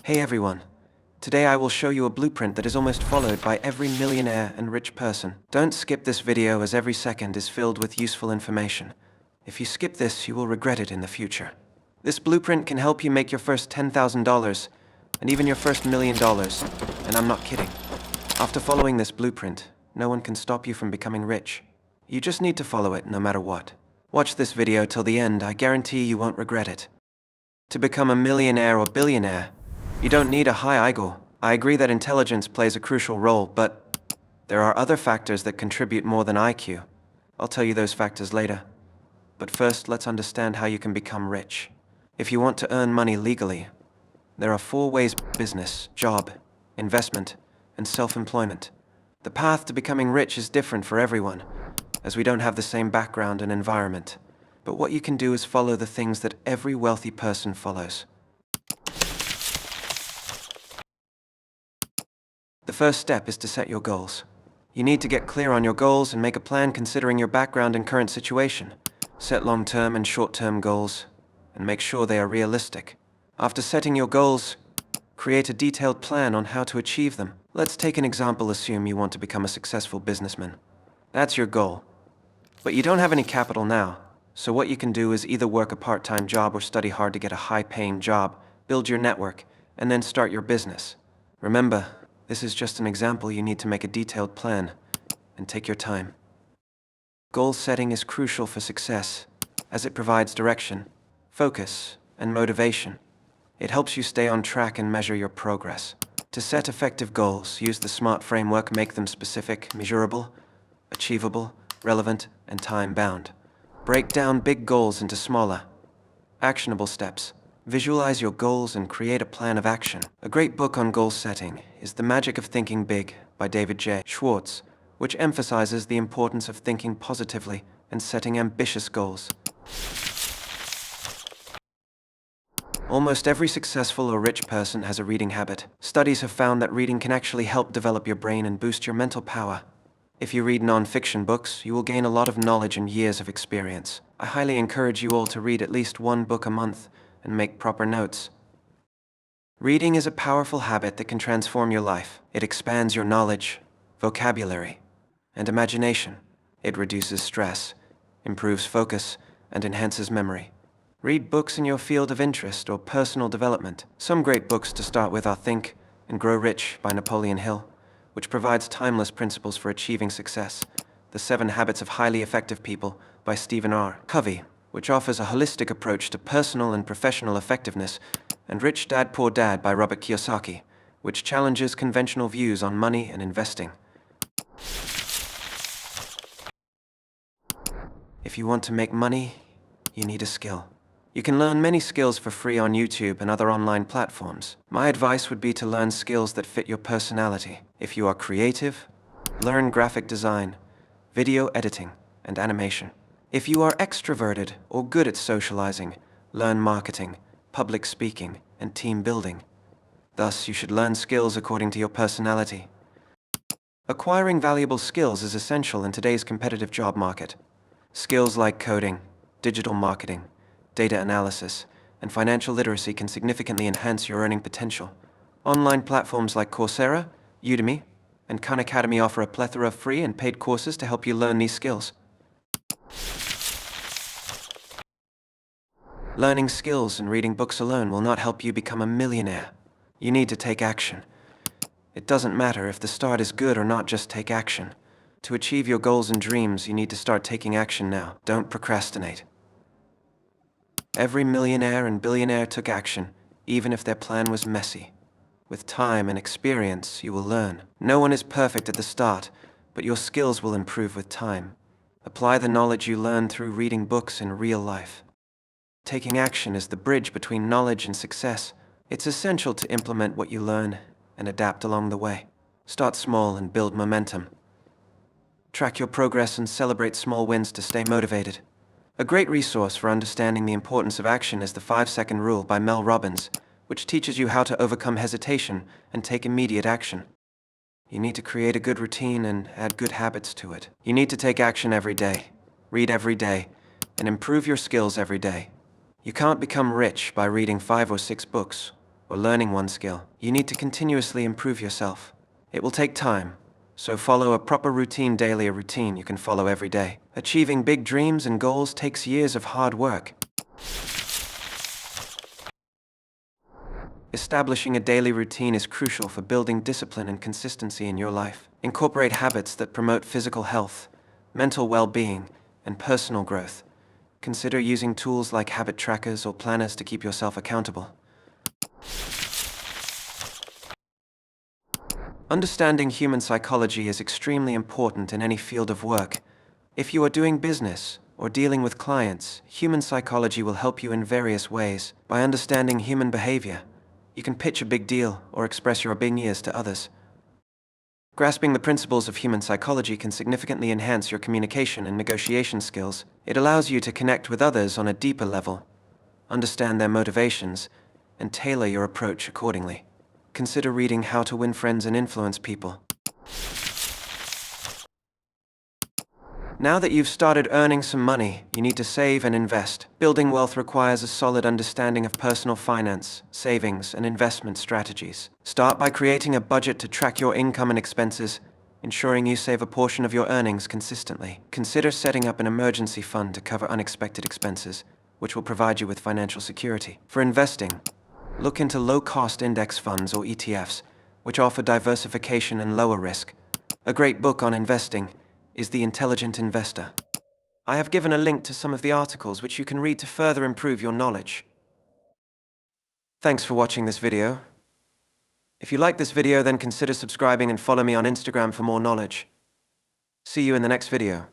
Hey everyone. Today I will show you a blueprint that is almost followed by every millionaire and rich person. Don't skip this video as every second is filled with useful information. If you skip this, you will regret it in the future. This blueprint can help you make your first $10,000 and even your first $1 million, and I'm not kidding. After following this blueprint, no one can stop you from becoming rich. You just need to follow it no matter what. Watch this video till the end, I guarantee you won't regret it. To become a millionaire or billionaire, you don't need a high IQ. I agree that intelligence plays a crucial role, but there are other factors that contribute more than IQ. I'll tell you those factors later. But first, let's understand how you can become rich. If you want to earn money legally, there are 4 ways: business, job, investment, and self-employment. The path to becoming rich is different for everyone, as we don't have the same background and environment. But what you can do is follow the things that every wealthy person follows. The first step is to set your goals. You need to get clear on your goals and make a plan considering your background and current situation. Set long-term and short-term goals, and make sure they are realistic. After setting your goals, create a detailed plan on how to achieve them. Let's take an example. Assume you want to become a successful businessman. That's your goal. But you don't have any capital now, so what you can do is either work a part-time job or study hard to get a high-paying job, build your network, and then start your business. Remember, this is just an example. You need to make a detailed plan and take your time. Goal setting is crucial for success, as it provides direction, focus, and motivation. It helps you stay on track and measure your progress. To set effective goals, use the SMART framework. Make them specific, measurable, achievable, relevant, and time-bound. Break down big goals into smaller, actionable steps. Visualize your goals and create a plan of action. A great book on goal setting is The Magic of Thinking Big by David J. Schwartz, which emphasizes the importance of thinking positively and setting ambitious goals. Almost every successful or rich person has a reading habit. Studies have found that reading can actually help develop your brain and boost your mental power. If you read non-fiction books, you will gain a lot of knowledge and years of experience. I highly encourage you all to read at least 1 book a month and make proper notes. Reading is a powerful habit that can transform your life. It expands your knowledge, vocabulary, and imagination. It reduces stress, improves focus, and enhances memory. Read books in your field of interest or personal development. Some great books to start with are Think and Grow Rich by Napoleon Hill, which provides timeless principles for achieving success. The 7 Habits of Highly Effective People by Stephen R. Covey, which offers a holistic approach to personal and professional effectiveness, and Rich Dad Poor Dad by Robert Kiyosaki, which challenges conventional views on money and investing. If you want to make money, you need a skill. You can learn many skills for free on YouTube and other online platforms. My advice would be to learn skills that fit your personality. If you are creative, learn graphic design, video editing, and animation. If you are extroverted or good at socializing, learn marketing, public speaking, and team building. Thus, you should learn skills according to your personality. Acquiring valuable skills is essential in today's competitive job market. Skills like coding, digital marketing, data analysis, and financial literacy can significantly enhance your earning potential. Online platforms like Coursera, Udemy, and Khan Academy offer a plethora of free and paid courses to help you learn these skills. Learning skills and reading books alone will not help you become a millionaire. You need to take action. It doesn't matter if the start is good or not, just take action. To achieve your goals and dreams, you need to start taking action now. Don't procrastinate. Every millionaire and billionaire took action, even if their plan was messy. With time and experience, you will learn. No one is perfect at the start, but your skills will improve with time. Apply the knowledge you learn through reading books in real life. Taking action is the bridge between knowledge and success. It's essential to implement what you learn and adapt along the way. Start small and build momentum. Track your progress and celebrate small wins to stay motivated. A great resource for understanding the importance of action is the 5-Second Rule by Mel Robbins, which teaches you how to overcome hesitation and take immediate action. You need to create a good routine and add good habits to it. You need to take action every day, read every day, and improve your skills every day. You can't become rich by reading 5 or 6 books or learning one skill, you need to continuously improve yourself. It will take time, so follow a proper routine daily, a routine you can follow every day. Achieving big dreams and goals takes years of hard work. Establishing a daily routine is crucial for building discipline and consistency in your life. Incorporate habits that promote physical health, mental well-being, and personal growth. Consider using tools like habit trackers or planners to keep yourself accountable. Understanding human psychology is extremely important in any field of work. If you are doing business or dealing with clients, human psychology will help you in various ways. By understanding human behavior, you can pitch a big deal or express your opinions to others. Grasping the principles of human psychology can significantly enhance your communication and negotiation skills. It allows you to connect with others on a deeper level, understand their motivations, and tailor your approach accordingly. Consider reading How to Win Friends and Influence People. Now that you've started earning some money, you need to save and invest. Building wealth requires a solid understanding of personal finance, savings, and investment strategies. Start by creating a budget to track your income and expenses, ensuring you save a portion of your earnings consistently. Consider setting up an emergency fund to cover unexpected expenses, which will provide you with financial security. For investing, look into low-cost index funds or ETFs, which offer diversification and lower risk. A great book on investing is The Intelligent Investor. I have given a link to some of the articles which you can read to further improve your knowledge. Thanks for watching this video. If you like this video, then consider subscribing and follow me on Instagram for more knowledge. See you in the next video.